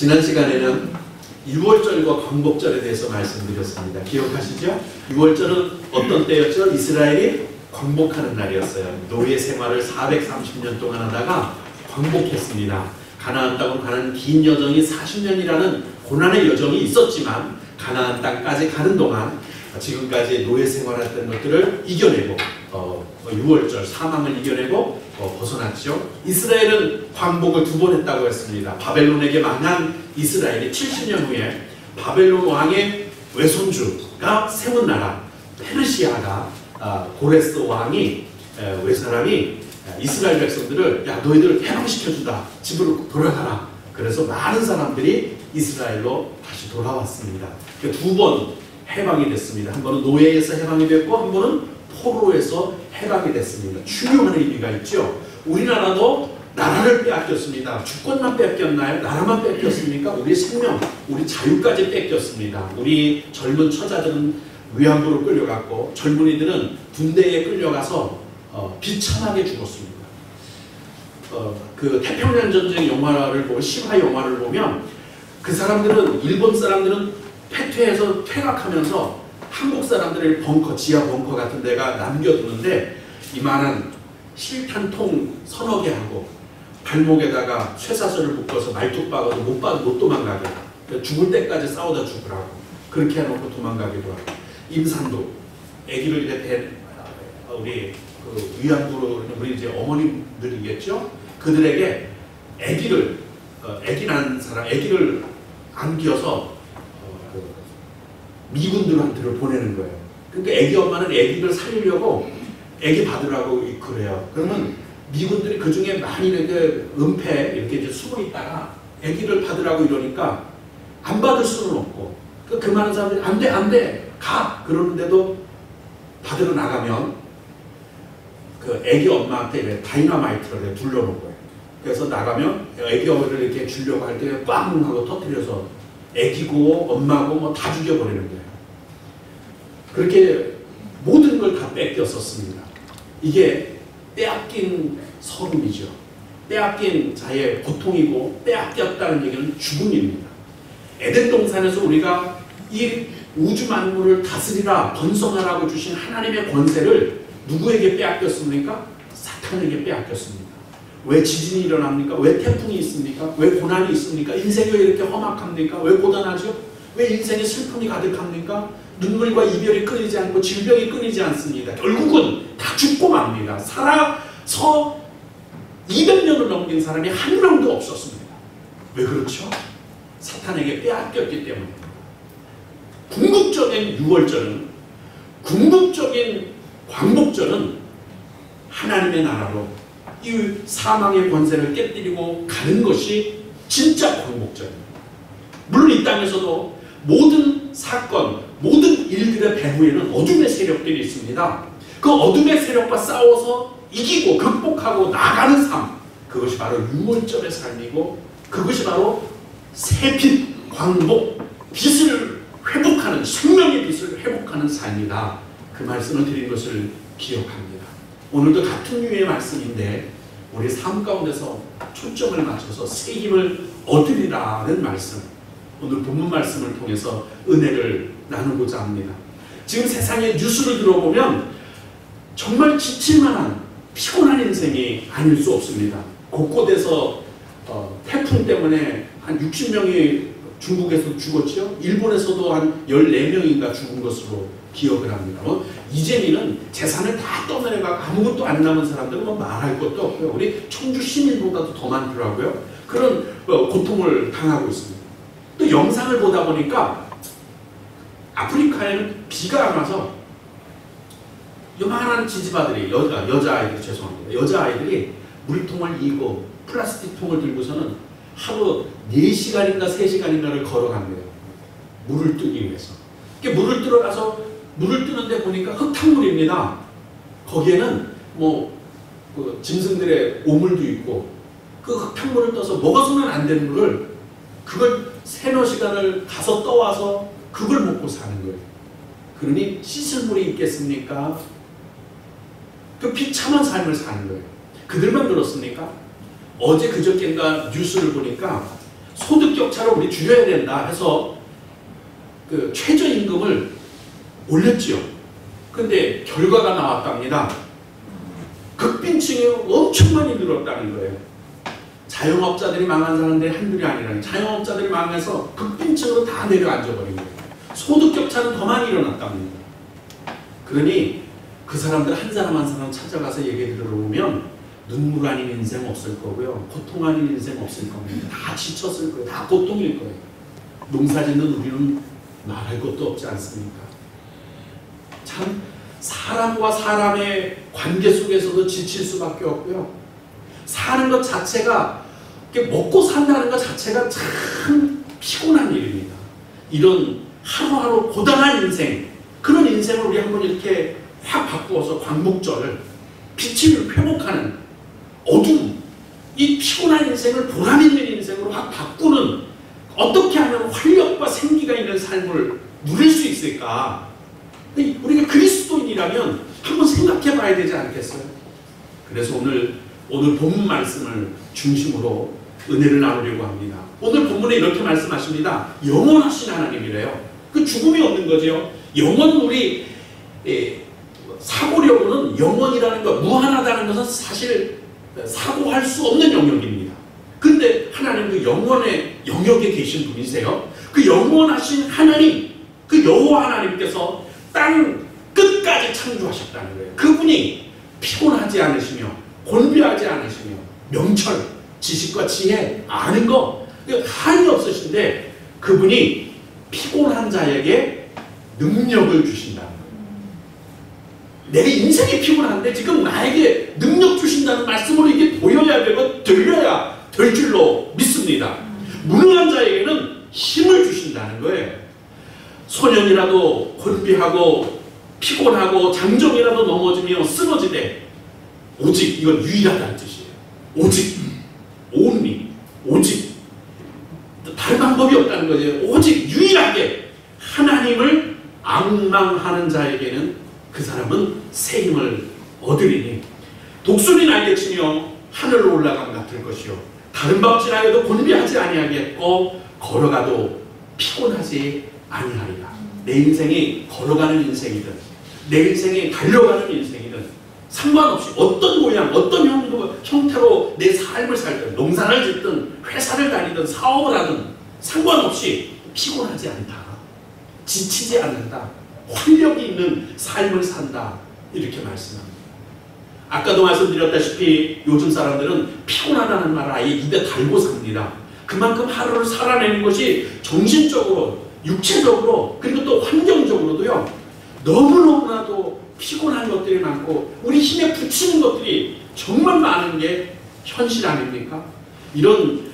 지난 시간에는 유월절과 광복절에 대해서 말씀드렸습니다. 기억하시죠? 유월절은 어떤 때였죠? 이스라엘이 광복하는 날이었어요. 노예 생활을 430년 동안 하다가 광복했습니다. 가나안 땅으로 가는 긴 여정이 40년이라는 고난의 여정이 있었지만 가나안 땅까지 가는 동안 지금까지 노예 생활했던 것들을 이겨내고 유월절 사망을 이겨내고 벗어났죠. 이스라엘은 광복을 2번 했다고 했습니다. 바벨론에게 망한 이스라엘이 70년 후에 바벨론 왕의 외손주가 세운 나라 페르시아가 고레스 왕이 외사람이 이스라엘 백성들을 야 너희들 해방시켜주다 집으로 돌아가라. 그래서 많은 사람들이 이스라엘로 다시 돌아왔습니다. 2번 해방이 됐습니다. 한 번은 노예에서 해방이 됐고 한 번은 포로에서 해방이 됐습니다. 중요한 의미가 있죠. 우리나라도 나라를 빼앗겼습니다. 주권만 뺏겼나요? 나라만 뺏겼습니까? 우리 생명, 우리 자유까지 뺏겼습니다. 우리 젊은 처자들은 위안부로 끌려갔고 젊은이들은 군대에 끌려가서 비참하게 죽었습니다. 그 태평양 전쟁 영화를 보면 실화 영화를 보면 그 사람들은 일본 사람들은 패퇴해서 퇴각하면서 한국 사람들을 벙커, 지하 벙커 같은 데가 남겨두는데 이만한 실탄통 서너 개 하고 발목에다가 쇠사슬을 묶어서 말뚝 박아도 못 도망가게 죽을 때까지 싸우다 죽으라고 그렇게 해놓고 도망가기도 하고 임산부 아기를 이제 우리 그 위안부로 우리 이제 어머님들이겠죠. 그들에게 아기 낳은 사람 아기를 안겨서 미군들한테를 보내는 거예요. 그러니까 아기 엄마는 아기를 살리려고 아기 받으라고 그래요. 그러면 미군들이 그 중에 많이 이렇게 은폐 이렇게 이제 숨어 있다가 아기를 받으라고 이러니까 안 받을 수는 없고 그 많은 사람들이 안 돼 가 그러는데도 받으러 나가면 그 아기 엄마한테 다이너마이트를 둘러놓은 거예요. 그래서 나가면 아기 어머니를 이렇게 주려고 할 때 꽝 하고 터뜨려서 아기고 엄마고 뭐 다 죽여버리는 거예요. 그렇게 모든 걸 다 뺏겼었습니다. 이게 빼앗긴 서름이죠. 빼앗긴 자의 고통이고 빼앗겼다는 얘기는 죽음입니다. 에덴 동산에서 우리가 이 우주 만물을 다스리라 번성하라고 주신 하나님의 권세를 누구에게 빼앗겼습니까? 사탄에게 빼앗겼습니다. 왜 지진이 일어납니까? 왜 태풍이 있습니까? 왜 고난이 있습니까? 인생이 왜 이렇게 험악합니까? 왜 고단하죠? 왜 인생에 슬픔이 가득합니까? 눈물과 이별이 끊이지 않고 질병이 끊이지 않습니다. 결국은 다 죽고 맙니다. 살아서 200년을 넘긴 사람이 한 명도 없었습니다. 왜 그렇죠? 사탄에게 빼앗겼기 때문입니다. 궁극적인 유월절은 궁극적인 광복절은 하나님의 나라로 이 사망의 권세를 깨뜨리고 가는 것이 진짜 광복절입니다. 물론 이 땅에서도 모든 사건, 모든 일들의 배후에는 어둠의 세력들이 있습니다. 그 어둠의 세력과 싸워서 이기고 극복하고 나가는 삶, 그것이 바로 유월절의 삶이고 그것이 바로 새빛, 광복, 빛을 회복하는 생명의 빛을 회복하는 삶이다. 그 말씀을 드린 것을 기억합니다. 오늘도 같은 유의 말씀인데 우리 삶 가운데서 초점을 맞춰서 새 힘을 얻으리라는 말씀, 오늘 본문 말씀을 통해서 은혜를 나누고자 합니다. 지금 세상의 뉴스를 들어보면 정말 지칠만한 피곤한 인생이 아닐 수 없습니다. 곳곳에서 태풍 때문에 한 60명이 중국에서 죽었죠. 일본에서도 한 14명인가 죽은 것으로 기억을 합니다. 이재민은 재산을 다 떠내려가고 아무것도 안 남은 사람들은 뭐 말할 것도 없고요. 우리 청주 시민보다도 더 많더라고요. 그런 고통을 당하고 있습니다. 또 영상을 보다 보니까 아프리카에는 비가 안 와서 요만한 지지바들이 여자아이들이 죄송합니다. 여자아이들이 물통을 이고 플라스틱 통을 들고서는 하루 4시간인가 3시간인가를 걸어갑니다. 물을 뜨기 위해서. 물을 들어가서 물을 뜨는데 보니까 흙탕물입니다. 거기에는 그 짐승들의 오물도 있고 그 흙탕물을 떠서 먹어서는 안 되는 물을 그걸 3-4시간을 가서 떠와서 그걸 먹고 사는 거예요. 그러니 씻을 물이 있겠습니까? 그 비참한 삶을 사는 거예요. 그들만 그렇습니까? 어제 그저께인가 뉴스를 보니까 소득 격차를 우리 줄여야 된다 해서 그 최저임금을 올렸지요. 근데 결과가 나왔답니다. 극빈층이 엄청 많이 늘었다는 거예요. 자영업자들이 망한 사람들이 한둘이 아니라 자영업자들이 망해서 극빈층으로 다 내려앉아버린 거예요. 소득 격차는 더 많이 일어났답니다. 그러니 그 사람들 한 사람 한 사람 찾아가서 얘기 들어보면 눈물 아닌 인생 없을 거고요. 고통 아닌 인생 없을 겁니다. 다 지쳤을 거예요. 다 고통일 거예요. 농사짓는 우리는 말할 것도 없지 않습니까? 참 사람과 사람의 관계 속에서도 지칠 수밖에 없고요. 사는 것 자체가 먹고 산다는 것 자체가 참 피곤한 일입니다. 이런 하루하루 고단한 인생, 그런 인생을 우리 한번 이렇게 확 바꾸어서 광복절 빛을 회복하는 어둠, 이 피곤한 인생을 보람 있는 인생으로 확 바꾸는, 어떻게 하면 활력과 생기가 있는 삶을 누릴 수 있을까? 우리가 그리스도인이라면 한번 생각해 봐야 되지 않겠어요? 그래서 오늘 본문 말씀을 중심으로 은혜를 나누려고 합니다. 오늘 본문에 이렇게 말씀하십니다. 영원하신 하나님이래요. 그 죽음이 없는 거죠. 영원은 우리 사고력으로는 영원이라는 것, 무한하다는 것은 사실 사고할 수 없는 영역입니다. 근데 하나님 그 영원의 영역에 계신 분이세요. 그 영원하신 하나님, 그 여호와 하나님께서 땅 끝까지 창조하셨다는 거예요. 그분이 피곤하지 않으시며 곤비하지 않으시며 명철, 지식과 지혜, 아는 거 한이 없으신데 그분이 피곤한 자에게 능력을 주신다는 거예요. 내 인생이 피곤한데 지금 나에게 능력 주신다는 말씀으로 이게 보여야 되고 들려야 될 줄로 믿습니다. 무능한 자에게는 힘을 주신다는 거예요. 소년이라도 곤비하고 피곤하고 장정이라도 넘어지며 쓰러지되 오직, 이건 유일하다는 뜻이에요. 오직, only, 오직, 다른 방법이 없다는 거죠. 오직 유일하게 하나님을 앙망하는 자에게는 그 사람은 새 힘을 얻으리니 독수리 날개치며 하늘로 올라감 같을 것이요 다른 밥질하여도 곤비하지 아니하겠고 걸어가도 피곤하지 아니하리라. 내 인생이 걸어가는 인생이든 내 인생이 달려가는 인생이든 상관없이 어떤 모양, 어떤 형태로 내 삶을 살든 농사를 짓든 회사를 다니든 사업을 하든 상관없이 피곤하지 않다. 지치지 않는다. 활력이 있는 삶을 산다. 이렇게 말씀합니다. 아까도 말씀드렸다시피 요즘 사람들은 피곤하다는 말을 아예 입에 달고 삽니다. 그만큼 하루를 살아내는 것이 정신적으로, 육체적으로, 그리고 또 환경적으로도요, 너무너무나도 피곤한 것들이 많고 우리 힘에 부치는 것들이 정말 많은 게 현실 아닙니까? 이런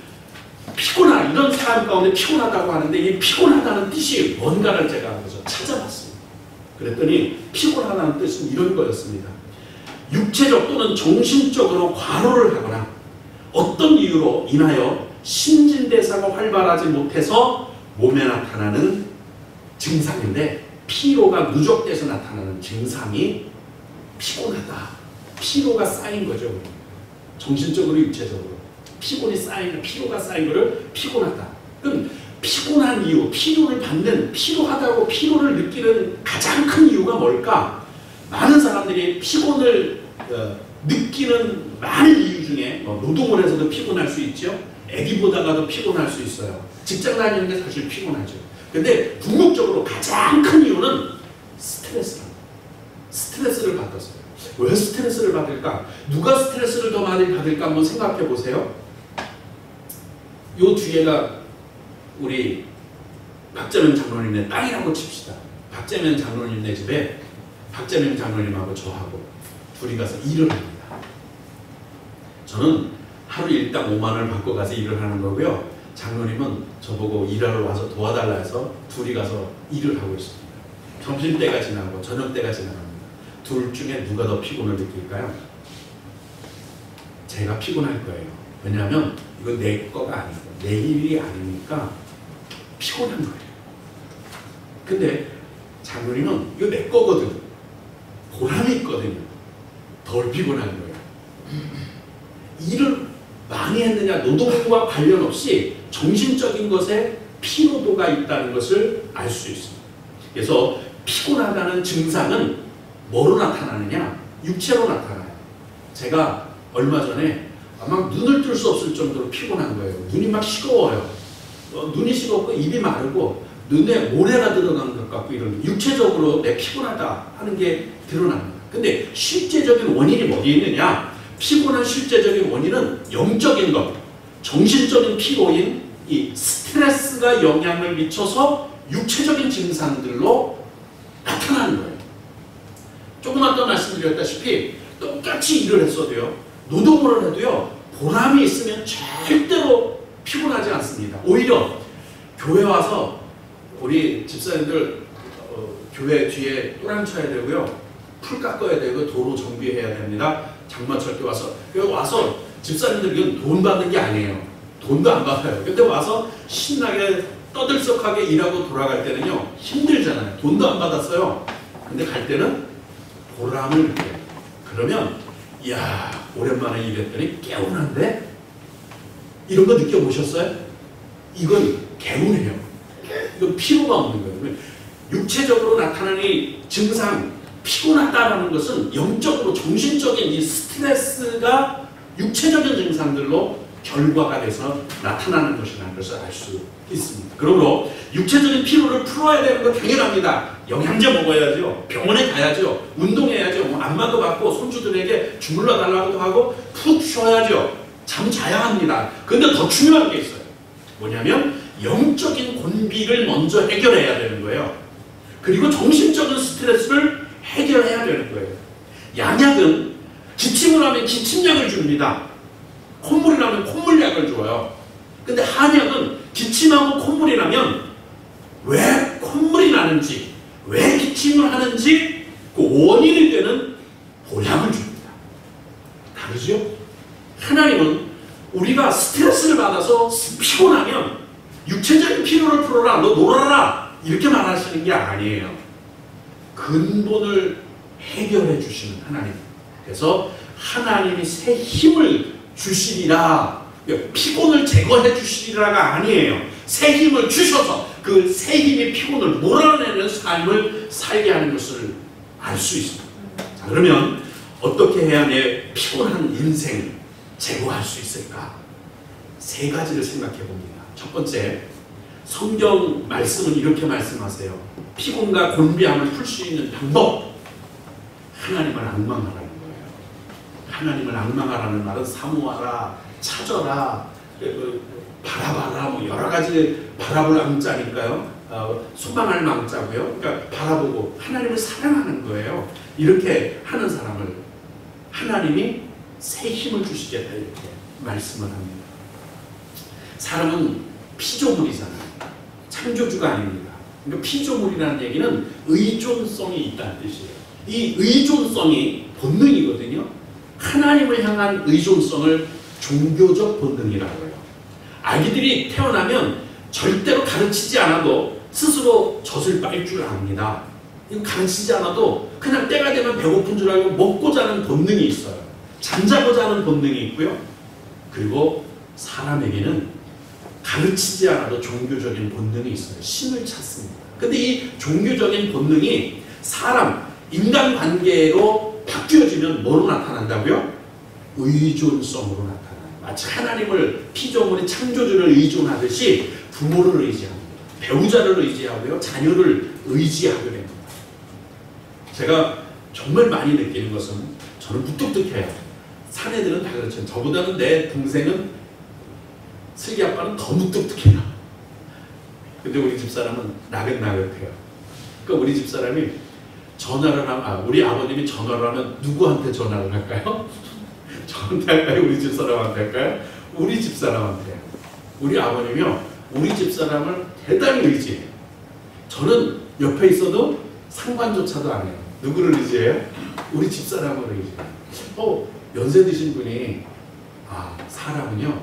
삶 가운데 피곤하다고 하는데 이 피곤하다는 뜻이 뭔가를 제가 찾아봤습니다. 그랬더니 피곤하다는 뜻은 이런 거였습니다. 육체적 또는 정신적으로 과로를 하거나 어떤 이유로 인하여 신진대사가 활발하지 못해서 몸에 나타나는 증상인데, 피로가 누적돼서 나타나는 증상이 피곤하다. 피로가 쌓인 거죠. 정신적으로 육체적으로 피곤이 쌓인, 피로가 쌓인 거를 피곤하다. 그럼 피곤한 이유, 피로를 받는, 피로하다고 피로를 느끼는 가장 큰 이유가 뭘까? 많은 사람들이 피곤을 느끼는 많은 이유 중에 노동을 해서도 피곤할 수 있죠. 애기 보다가도 피곤할 수 있어요. 직장 다니는 게 사실 피곤하죠. 근데 궁극적으로 가장 큰 이유는 스트레스를 받았어요. 왜 스트레스를 받을까? 누가 스트레스를 더 많이 받을까 한번 생각해 보세요. 요 뒤에가 우리 박재명 장로님네 땅이라고 칩시다. 박재명 장로님네 집에 박재명 장로님하고 저하고 둘이 가서 일을 합니다. 저는 하루 일당 5만 원을 받고 가서 일을 하는 거고요. 장로님은 저보고 일하러 와서 도와달라 해서 둘이 가서 일을 하고 있습니다. 점심때가 지나고 저녁때가 지나갑니다. 둘 중에 누가 더 피곤을 느낄까요? 제가 피곤할 거예요. 왜냐하면 이거 내 거가 아니고 내 일이 아니니까 피곤한 거예요. 근데 장로님은 이거 내 거거든. 보람이 있거든요. 덜 피곤한 거예요. 일을 많이 했느냐 노동과 관련 없이 정신적인 것에 피로도가 있다는 것을 알 수 있습니다. 그래서 피곤하다는 증상은 뭐로 나타나느냐? 육체로 나타나요. 제가 얼마 전에 막 눈을 뜰 수 없을 정도로 피곤한 거예요. 눈이 막 시꺼워요. 눈이 시겁고 입이 마르고 눈에 모래가 들어간 것 같고 이런 육체적으로 내 피곤하다 하는 게 드러납니다. 근데 실제적인 원인이 어디에 있느냐? 피곤한 실제적인 원인은 영적인 것, 정신적인 피로인 이 스트레스가 영향을 미쳐서 육체적인 증상들로 나타나는 거예요. 조금 아까 말씀드렸다시피 똑같이 일을 했어도요, 노동을 해도요, 보람이 있으면 절대로 피곤하지 않습니다. 오히려 교회 와서 우리 집사님들 교회 뒤에 또랑 쳐야 되고요, 풀 깎아야 되고 도로 정비해야 됩니다. 장마철 때 와서 집사님들 이건 돈 받는 게 아니에요. 돈도 안 받아요. 근데 와서 신나게 떠들썩하게 일하고 돌아갈 때는요 힘들잖아요. 돈도 안 받았어요. 근데 갈 때는 보람을 느껴요. 그러면 이야 오랜만에 일했더니 개운한데? 이런 거 느껴보셨어요? 이건 개운해요. 이건 피로가 없는 거예요. 육체적으로 나타나는 이 증상, 피곤하다라는 것은 영적으로 정신적인 이 스트레스가 육체적인 증상들로 결과가 돼서 나타나는 것이라는 것을 알 수 있습니다. 그러므로 육체적인 피로를 풀어야 되는 건 당연합니다. 영양제 먹어야죠. 병원에 가야죠. 운동해야죠. 안마도 받고 손주들에게 주물러 달라고도 하고 푹 쉬어야죠. 잠 자야 합니다. 그런데 더 중요한 게 있어요. 뭐냐면 영적인 곤비를 먼저 해결해야 되는 거예요. 그리고 정신적인 스트레스를 해결해야 되는 거예요. 양약은 기침을 하면 기침약을 줍니다. 콧물이 나면 콧물약을 줘요. 근데 한약은 기침하고 콧물이 나면 왜 콧물이 나는지, 왜 기침을 하는지 그 원인이 되는 보약을 줍니다. 다르죠? 하나님은 우리가 스트레스를 받아서 피곤하면 육체적인 피로를 풀어라, 너 놀아라 이렇게 말하시는 게 아니에요. 근본을 해결해 주시는 하나님. 그래서 하나님이 새 힘을 주시리라, 피곤을 제거해 주시리라가 아니에요. 새 힘을 주셔서 그 새 힘이 피곤을 몰아내는 삶을 살게 하는 것을 알 수 있습니다. 자, 그러면 어떻게 해야 내 피곤한 인생 제거할 수 있을까? 세 가지를 생각해 봅니다. 첫 번째, 성경 말씀은 이렇게 말씀하세요. 피곤과 곤비함을 풀 수 있는 방법, 하나님을 앙망하라는 거예요. 하나님을 앙망하라는 말은 사모하라, 찾아라, 바라봐라, 뭐 여러 가지 바라볼 앙자니까요. 소망할 망자고요. 그러니까 바라보고 하나님을 사랑하는 거예요. 이렇게 하는 사람을 하나님이 새 힘을 주시겠다 이렇게 말씀을 합니다. 사람은 피조물이잖아요. 창조주가 아닙니다. 그러니까 피조물이라는 얘기는 의존성이 있다는 뜻이에요. 이 의존성이 본능이거든요. 하나님을 향한 의존성을 종교적 본능이라고 해요. 아기들이 태어나면 절대로 가르치지 않아도 스스로 젖을 빨 줄 압니다. 이거 가르치지 않아도 그냥 때가 되면 배고픈 줄 알고 먹고 자는 본능이 있어요. 잠자고 자는 본능이 있고요. 그리고 사람에게는 가르치지 않아도 종교적인 본능이 있어요. 신을 찾습니다. 근데 이 종교적인 본능이 사람, 인간관계로 바뀌어지면 뭐로 나타난다고요? 의존성으로 나타나요. 마치 하나님을 피조물이 창조주를 의존하듯이 부모를 의지합니다. 배우자를 의지하고요. 자녀를 의지하게 됩니다. 제가 정말 많이 느끼는 것은 저는 무뚝뚝해요. 사내들은 다 그렇죠. 저보다는 내 동생은 슬기 아빠는 더 무뚝뚝해요. 근데 우리 집사람은 나긋나긋해요. 그러니까 우리 집사람이 전화를 하면, 우리 아버님이 전화를 하면 누구한테 전화를 할까요? 저한테 할까요? 우리 집사람한테 할까요? 우리 집사람한테. 우리 아버님이요, 우리 집사람을 대단히 의지해요. 저는 옆에 있어도 상관조차도 안 해요. 누구를 의지해요? 우리 집사람을 의지해요. 연세 드신 분이, 사람은요,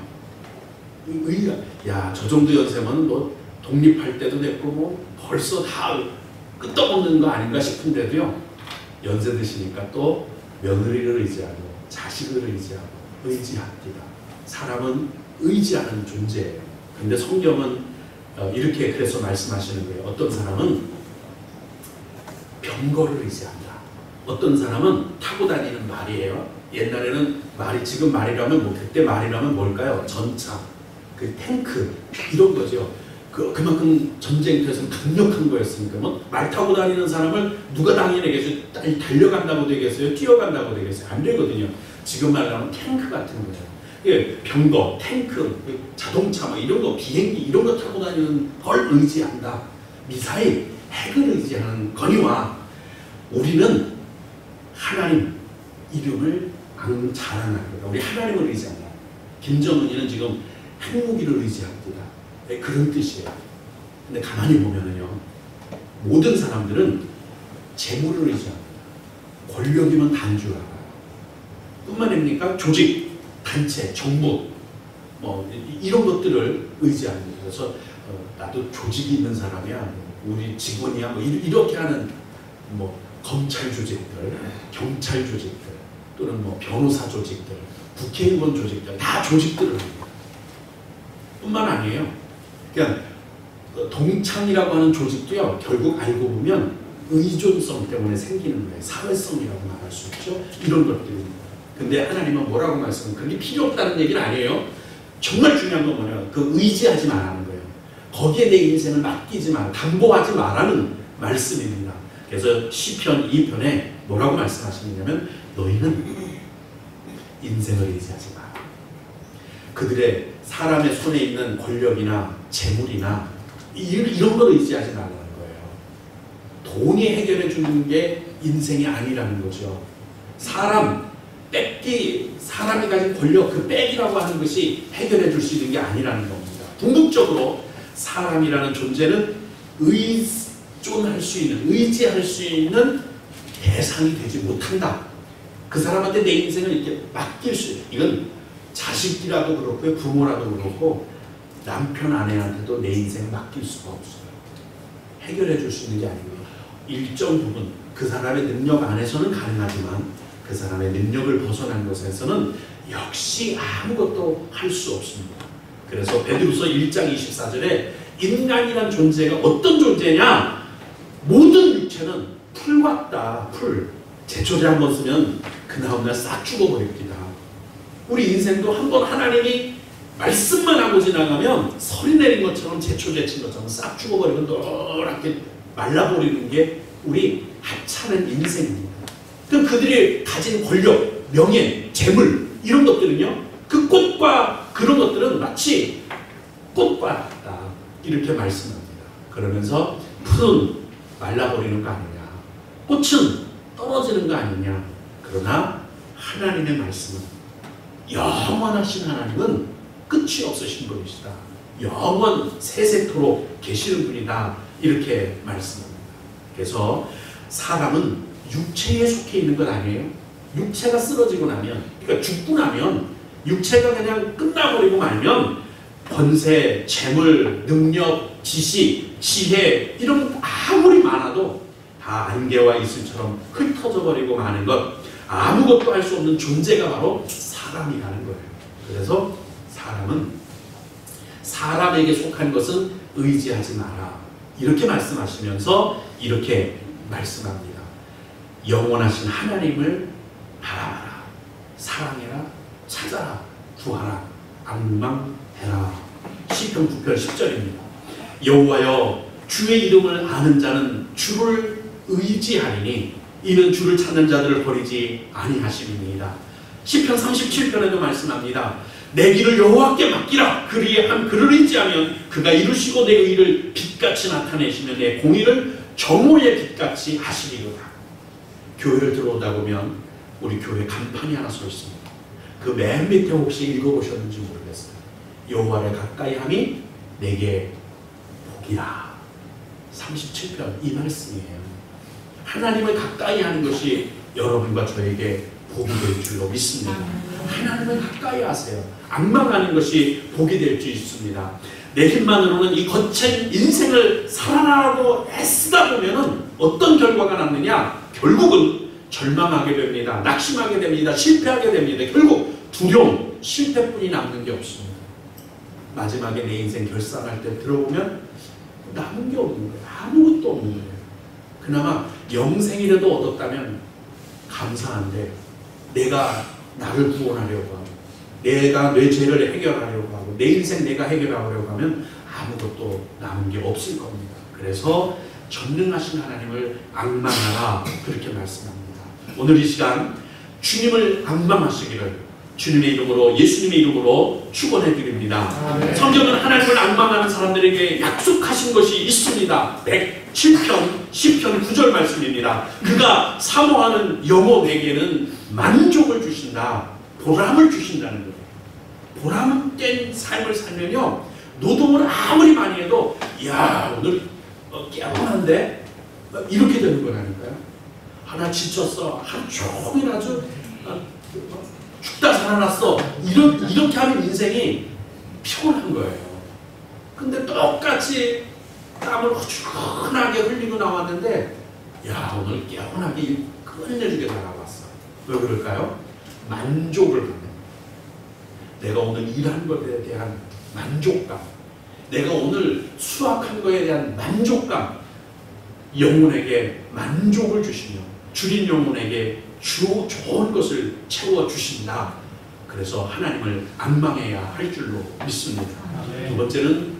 야, 저 정도 연세면 뭐 독립할 때도 됐고 뭐 벌써 다 끄떡없는 거 아닌가 싶은데도요, 연세 드시니까 또 며느리를 의지하고 자식을 의지하고 의지합니다. 사람은 의지하는 존재예요. 근데 성경은 이렇게 그래서 말씀하시는 거예요. 어떤 사람은 병거를 의지한다. 어떤 사람은 타고 다니는 말이에요. 옛날에는 말이, 지금 말이라면 뭐 그때 말이라면 뭘까요? 전차, 그 탱크 이런 거죠. 그만큼 전쟁터에서는 강력한 거였으니까 뭐 말 타고 다니는 사람을 누가 당연하겠어요? 달려간다고 되겠어요? 뛰어간다고 되겠어요? 안 되거든요. 지금 말하면 탱크 같은 거예요. 예, 병거, 탱크, 자동차 뭐 이런 거, 비행기 이런 거 타고 다니는 걸 의지한다. 미사일, 핵을 의지하는 거니와 우리는 하나님 이름을 자랑하는 거다. 우리 하나님을 의지한다. 김정은이는 지금 핵무기를 의지합니다. 네, 그런 뜻이에요. 근데 가만히 보면은요, 모든 사람들은 재물을 의지합니다. 권력이면 단주라고. 뿐만 아니라 조직, 단체, 정부 뭐 이런 것들을 의지합니다. 그래서 나도 조직이 있는 사람이야, 우리 직원이야, 뭐 이렇게 하는 뭐 검찰 조직들, 경찰 조직들, 또는 뭐 변호사 조직들, 국회의원 조직들, 다 조직들을 합니다. 뿐만 아니에요. 그러니까 동창이라고 하는 조직도요, 결국 알고 보면 의존성 때문에 생기는 거예요. 사회성이라고 말할 수 있죠. 이런 것들입니다. 근데 하나님은 뭐라고 말씀하세요? 그게 필요 없다는 얘기는 아니에요. 정말 중요한 건 뭐냐면 그 의지하지 말라는 거예요. 거기에 내 인생을 맡기지 마, 담보하지 말라는 말씀입니다. 그래서 시편 2편에 뭐라고 말씀하시느냐면 너희는 인생을 의지하지 마. 그들의 사람의 손에 있는 권력이나 재물이나 이런 걸 의지하지 말라는 거예요. 돈이 해결해 주는 게 인생이 아니라는 거죠. 사람이 가진 권력, 그 빽이라고 하는 것이 해결해 줄 수 있는 게 아니라는 겁니다. 궁극적으로 사람이라는 존재는 의존할 수 있는, 의지할 수 있는 대상이 되지 못한다. 그 사람한테 내 인생을 이렇게 맡길 수 있는, 이건 자식이라도 그렇고 부모라도 그렇고 남편 아내한테도 내 인생을 맡길 수가 없어요. 해결해 줄 수 있는 게 아니고요. 일정 부분 그 사람의 능력 안에서는 가능하지만 그 사람의 능력을 벗어난 것에서는 역시 아무것도 할 수 없습니다. 그래서 베드로서 1장 24절에 인간이란 존재가 어떤 존재냐? 모든 육체는 풀 같다. 풀. 제초제 한번 쓰면 그 다음날 싹 죽어버립니다. 우리 인생도 한번 하나님이 말씀만 하고 지나가면 서리 내린 것처럼 제초제 친 것처럼 싹 죽어버리고 노랗게 말라버리는 게 우리 하찮은 인생입니다. 그들이 가진 권력, 명예, 재물 이런 것들은요, 그 꽃과 그런 것들은 마치 꽃과 같다 이렇게 말씀합니다. 그러면서 풀은 말라버리는 거 아니냐, 꽃은 떨어지는 거 아니냐. 그러나 하나님의 말씀은, 영원하신 하나님은 끝이 없으신 분이시다. 영원 세세토록 계시는 분이다. 이렇게 말씀합니다. 그래서 사람은 육체에 속해 있는 건 아니에요. 육체가 쓰러지고 나면, 그러니까 죽고 나면 육체가 그냥 끝나버리고 말면 권세, 재물, 능력, 지식, 지혜 이런 것 아무리 많아도 다 안개와 이슬처럼 흩어져 버리고 마는 것, 아무것도 할 수 없는 존재가 바로 사람이라는 거예요. 그래서 사람은 사람에게 속한 것은 의지하지 마라. 이렇게 말씀하시면서 이렇게 말씀합니다. 영원하신 하나님을 바라봐라. 사랑해라. 찾아라. 구하라. 앙망해라. 시편 9편 10절입니다. 여호와여, 주의 이름을 아는 자는 주를 의지하리니 이는 주를 찾는 자들을 버리지 아니하심이니이다. 시편 37편에도 말씀합니다. 내 길을 여호와께 맡기라. 그리함 그를 의지하면 그가 이루시고 내 의를 빛같이 나타내시며 내 공의를 정오의 빛같이 하시리로다. 교회를 들어오다 보면 우리 교회 간판이 하나 서 있습니다. 그 맨 밑에 혹시 읽어보셨는지 모르겠어요. 여호와를 가까이 함이 내게 복이라. 37편 이 말씀이에요. 하나님을 가까이 하는 것이 여러분과 저에게 복이 될 줄로 믿습니다. 하나님을 가까이 하세요. 앙망하는 것이 복이 될 줄 있습니다. 내 힘만으로는 이 거친 인생을 살아나가고 애쓰다 보면은 어떤 결과가 남느냐? 결국은 절망하게 됩니다. 낙심하게 됩니다. 실패하게 됩니다. 결국 두려움, 실패뿐이 남는 게 없습니다. 마지막에 내 인생 결산할 때 들어보면 남은 게 없는 거예요. 아무것도 없는 거예요. 그나마 영생이라도 얻었다면 감사한데 내가 나를 구원하려고 하고 내가 내 죄를 해결하려고 하고 내 인생 내가 해결하려고 하면 아무것도 남은 게 없을 겁니다. 그래서 전능하신 하나님을 앙망하라 그렇게 말씀합니다. 오늘 이 시간 주님을 앙망하시기를 주님의 이름으로 예수님의 이름으로 축원해 드립니다. 성경은 하나님을 앙망하는 사람들에게 약속하신 것이 있습니다. 107편 10편 9절 말씀입니다. 그가 사모하는 영혼에게는 만족을 주신다. 보람을 주신다는 거예요. 보람된 삶을 살면요 노동을 아무리 많이 해도 야 오늘 깨어난데 이렇게 되는 거라니까요. 하나 지쳤어. 하루 종일 아주 죽다 살아났어. 이렇게 하면 인생이 피곤한 거예요. 근데 똑같이 땀을 후끈하게 흘리고 나왔는데 야 오늘 개운하게 끝내주게 나가봤어. 왜 그럴까요? 만족을 받는 거예요. 내가 오늘 일한 것에 대한 만족감, 내가 오늘 수확한 것에 대한 만족감, 영혼에게 만족을 주시며 줄인 영혼에게 좋은 것을 채워주신다. 그래서 하나님을 앙망해야 할 줄로 믿습니다. 두 번째는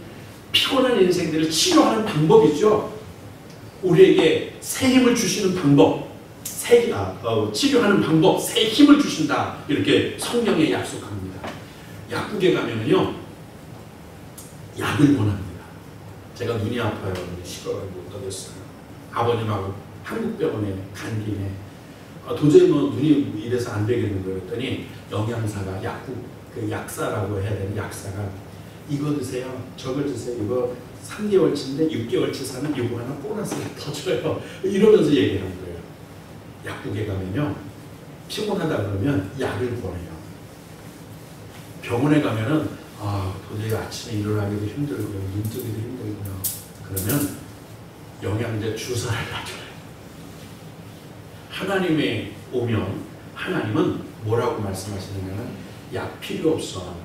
피곤한 인생들을 치료하는 방법이죠. 우리에게 새 힘을 주시는 방법, 치료하는 방법, 새 힘을 주신다. 이렇게 성경에 약속합니다. 약국에 가면요 약을 권합니다. 제가 눈이 아파요. 시각을 못 가겠어요. 아버님하고 한국병원에 간 김에 도저히 눈이 이래서 안 되겠는 거 그랬더니 영양사가 약국 그 약사라고 해야 되는 약사가 이거 드세요. 저걸 드세요. 이거 3개월치인데 6개월치 사면 이거 하나 보너스를 더 줘요. 이러면서 얘기하는 거예요. 약국에 가면요 피곤하다 그러면 약을 권해요. 병원에 가면은 도저히 아침에 일어나기도 힘들고요. 눈 뜨기도 힘들고요. 그러면 영양제 주사를 놔줘요. 하나님에 오면 하나님은 뭐라고 말씀하시느냐면 약 필요 없어.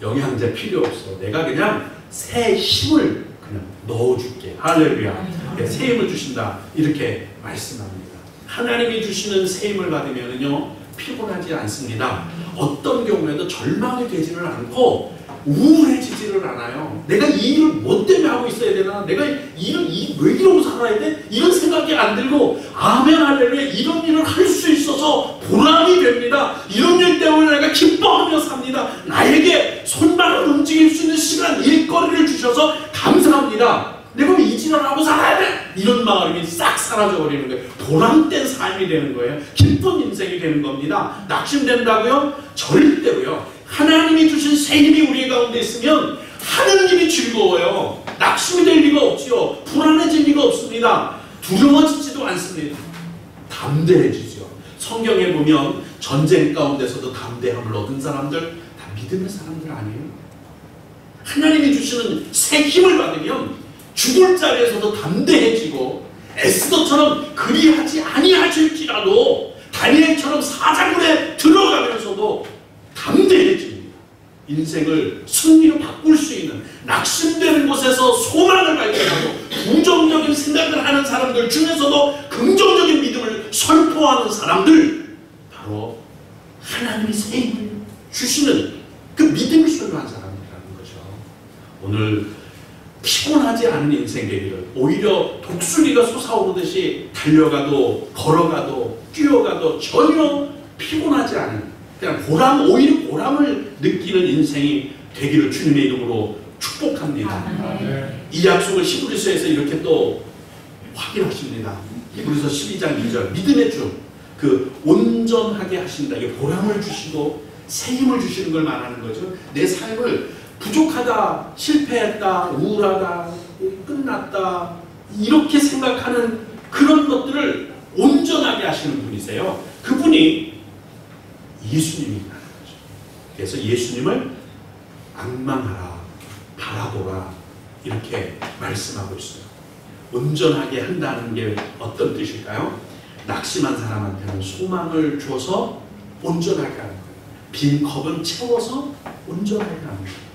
영양제 필요 없어. 내가 그냥 새 힘을 그냥 넣어줄게. 할렐루야. 새 힘을 주신다. 이렇게 말씀합니다. 하나님이 주시는 새 힘을 받으면요 피곤하지 않습니다. 어떤 경우에도 절망이 되지는 않고 우울해지지를 않아요. 내가 이 일을 뭐 때문에 하고 있어야 되나? 내가 왜 이러고 살아야 돼? 이런 생각이 안 들고 아멘 할렐루야 이런 일을 할 수 있어서 보람이 됩니다. 이런 일 때문에 내가 기뻐하며 삽니다. 나에게 손발을 움직일 수 있는 시간, 일거리를 주셔서 감사합니다. 내가 왜 이 짓을 하고 살아야 돼? 이런 마음이 싹 사라져버리는 거예요. 보람된 삶이 되는 거예요. 기쁜 인생이 되는 겁니다. 낙심된다고요? 절대로요. 하나님이 주신 새 힘이 우리 가운데 있으면 하는 일이 즐거워요. 낙심이 될 리가 없지요. 불안해질 리가 없습니다. 두려워지지도 않습니다. 담대해지죠. 성경에 보면 전쟁 가운데서도 담대함을 얻은 사람들 다 믿음의 사람들 아니에요? 하나님이 주시는 새 힘을 받으면 죽을 자리에서도 담대해지고 에스더처럼 그리하지 아니하실지라도 다니엘처럼 사자굴에 들어가면서도 담대해집니다. 인생을 승리로 바꿀 수 있는 낙심되는 곳에서 소망을 발견하고 부정적인 생각을 하는 사람들 중에서도 긍정적인 믿음을 선포하는 사람들 바로 하나님이 새 힘을 주시는 그 믿음이 소유한 사람이라는 거죠. 오늘 피곤하지 않은 인생 되기를 오히려 독수리가 솟아오르듯이 달려가도 걸어가도 뛰어가도 전혀 피곤하지 않은 그냥 오히려 보람을 느끼는 인생이 되기를 주님의 이름으로 축복합니다. 이 약속을 히브리서에서 이렇게 또 확인하십니다. 히브리서 12장 2절 믿음의 주 그 온전하게 하신다. 이게 보람을 주시고 새 힘을 주시는 걸 말하는 거죠. 내 삶을 부족하다, 실패했다, 우울하다, 끝났다 이렇게 생각하는 그런 것들을 온전하게 하시는 분이세요. 그분이 예수님이라는 거죠. 그래서 예수님을 앙망하라, 바라보라 이렇게 말씀하고 있어요. 온전하게 한다는 게 어떤 뜻일까요? 낙심한 사람한테는 소망을 줘서 온전하게 하는 거예요. 빈 컵은 채워서 온전하게 하는 거예요.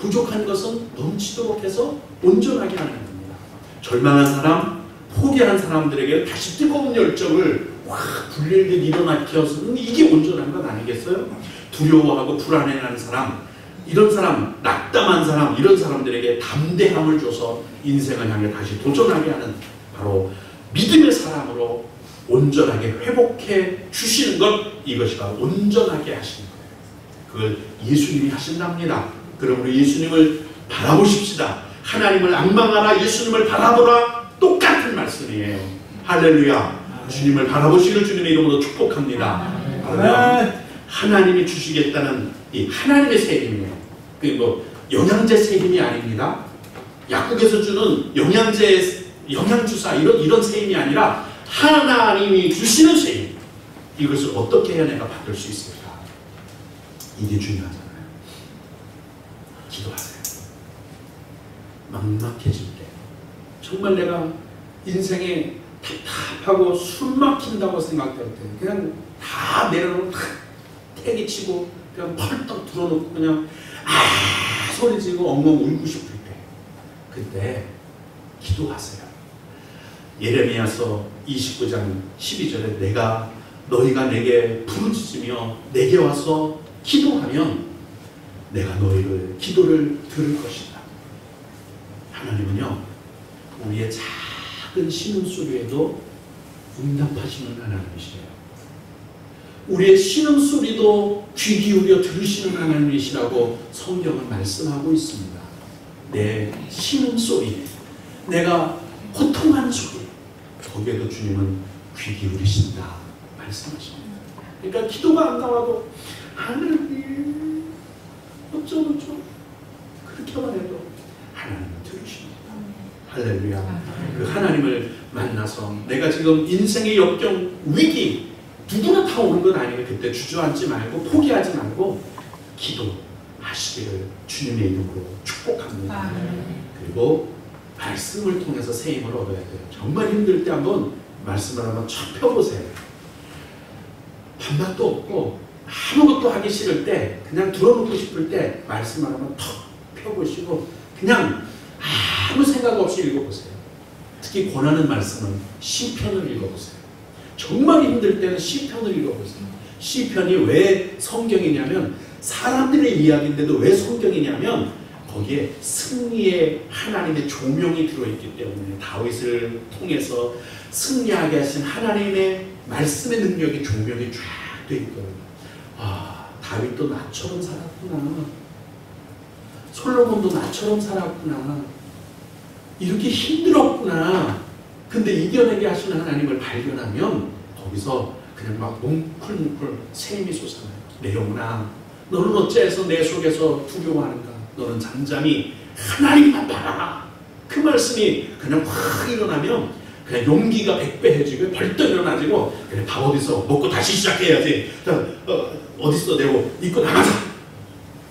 부족한 것은 넘치도록 해서 온전하게 하는 겁니다. 절망한 사람, 포기한 사람들에게 다시 뜨거운 열정을 확 불릴듯 일어나게 해서는 이게 온전한 건 아니겠어요? 두려워하고 불안해하는 사람, 이런 사람, 낙담한 사람, 이런 사람들에게 담대함을 줘서 인생을 향해 다시 도전하게 하는 바로 믿음의 사람으로 온전하게 회복해 주시는 것, 이것이 바로 온전하게 하시는 거예요. 그걸 예수님이 하신답니다. 그러므로 예수님을 바라보십시다. 하나님을 앙망하라, 예수님을 바라보라, 똑같은 말씀이에요. 할렐루야. 주님을 바라보시기를 주님의 이름으로 축복합니다. 그러면 하나님이 주시겠다는 이 하나님의 새 힘이에요. 그게 뭐 영양제 새 힘이 아닙니다. 약국에서 주는 영양제, 영양주사 이런 새 힘이 아니라 하나님이 주시는 새 힘. 이것을 어떻게 해야 내가 받을 수 있을까? 이게 중요하잖아요. 기도하세요. 막막해질 때, 정말 내가 인생에 답답하고 숨 막힌다고 생각될 때, 그냥 다 내려놓고 태기치고 그냥 펄떡 들어놓고 그냥 소리지고 엉엉 울고 싶을 때, 그때 기도하세요. 예레미야서 29장 12절에 너희가 내게 부르짖으며 내게 와서 기도하면 내가 너희를 기도를 들을 것이다. 하나님은요, 우리의 작은 신음소리에도 응답하시는 하나님이시래요. 우리의 신음소리도 귀 기울여 들으시는 하나님이시라고 성경은 말씀하고 있습니다. 내 신음소리, 내가 고통하는 소리, 거기에도 주님은 귀 기울이신다 말씀하십니다. 그러니까 기도가 안 나와도 하나님 어쩌고 그렇게만 해도 하나님은 들으십니다. 할렐루야. 그 하나님을 만나서 내가 지금 인생의 역경, 위기 누구나 다 오는 건 아니에요. 그때 주저앉지 말고 포기하지 말고 기도하시기를 주님의 이름으로 축복합니다. 그리고 말씀을 통해서 새 힘을 얻어야 돼요. 정말 힘들 때 한번 말씀을 한번 쫙 펴보세요. 밤낮도 없고 아무것도 하기 싫을 때, 그냥 들어놓고 싶을 때 말씀을 한번 턱 펴보시고 그냥 아무 생각 없이 읽어보세요. 특히 권하는 말씀은 시편을 읽어보세요. 정말 힘들 때는 시편을 읽어보세요. 시편이 왜 성경이냐면, 사람들의 이야기인데도 왜 성경이냐면 거기에 승리의 하나님의 조명이 들어있기 때문에, 다윗을 통해서 승리하게 하신 하나님의 말씀의 능력이 조명이 쫙 돼 있거든요. 다윗도 나처럼 살았구나. 솔로몬도 나처럼 살았구나. 이렇게 힘들었구나. 근데 이겨내게 하시는 하나님을 발견하면 거기서 그냥 막 뭉클뭉클 새 힘이 솟아나요. 내 영혼아, 너는 어째서 내 속에서 두려워하는가? 너는 잠잠히 하나님만 바라라. 그 말씀이 그냥 확 일어나면 그냥 용기가 100배해지고 벌떡 일어나지고, 그래 밥 어디서 먹고 다시 시작해야지. 어디서 내고 입고 나가자.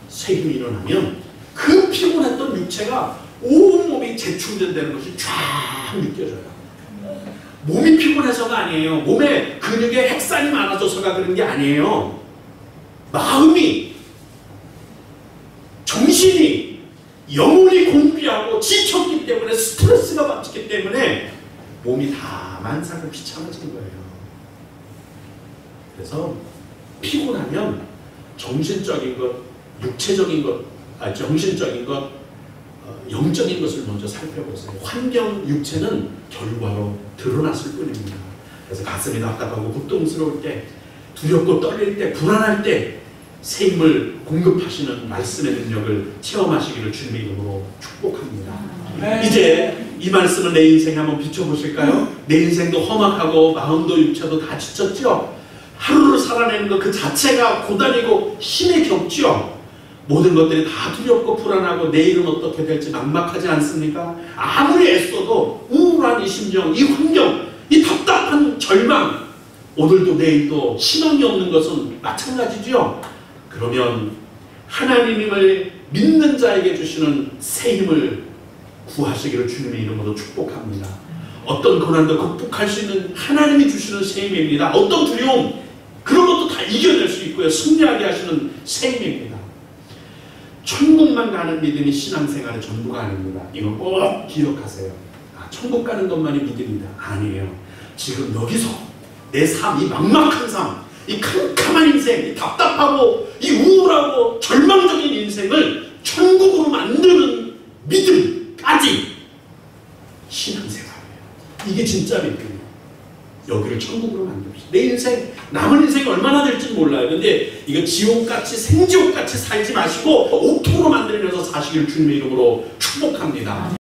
새 힘이 일어나면 그 피곤했던 육체가 온몸이 재충전되는 것이 쫙 느껴져요. 몸이 피곤해서가 아니에요. 몸에 근육에 핵산이 많아져서가 그런 게 아니에요. 마음이, 정신이, 영혼이 공비하고 지쳤기 때문에, 스트레스가 받기 때문에 몸이 다 만삭을 비참해진 거예요. 그래서 피곤하면 정신적인 것, 육체적인 것, 정신적인 것, 영적인 것을 먼저 살펴보세요. 환경, 육체는 결과로 드러났을 뿐입니다. 그래서 가슴이 답답하고 고통스러울 때, 두렵고 떨릴 때, 불안할 때 새 힘을 공급하시는 말씀의 능력을 체험하시기를 주님의 이름으로 축복합니다. 이제 이 말씀을 내 인생에 한번 비춰보실까요? 내 인생도 험악하고 마음도 육체도 다 지쳤죠? 하루를 살아내는 것 그 자체가 고단이고 힘에 겹죠? 모든 것들이 다 두렵고 불안하고 내일은 어떻게 될지 막막하지 않습니까? 아무리 애써도 우울한 이 심정, 이 환경, 이 답답한 절망, 오늘도 내일도 희망이 없는 것은 마찬가지죠? 그러면 하나님을 믿는 자에게 주시는 새 힘을 구하시기를 주님의 이름으로 축복합니다. 어떤 고난도 극복할 수 있는 하나님이 주시는 새 힘입니다. 어떤 두려움, 그런 것도 다 이겨낼 수 있고요. 승리하게 하시는 새 힘입니다. 천국만 가는 믿음이 신앙생활의 전부가 아닙니다. 이거 꼭 기억하세요. 천국 가는 것만이 믿음이다. 아니에요. 지금 여기서 내 삶, 이 막막한 삶, 이 캄캄한 인생, 이 답답하고 이 우울하고 절망적인 인생을 천국으로 만드는 믿음까지 신앙생활이에요. 이게 진짜 믿음이에요. 여기를 천국으로 만듭시다. 내 인생, 남은 인생이 얼마나 될지 몰라요. 근데 이거 지옥같이 생지옥같이 살지 마시고 옥토로 만들면서 사시기를 주님의 이름으로 축복합니다.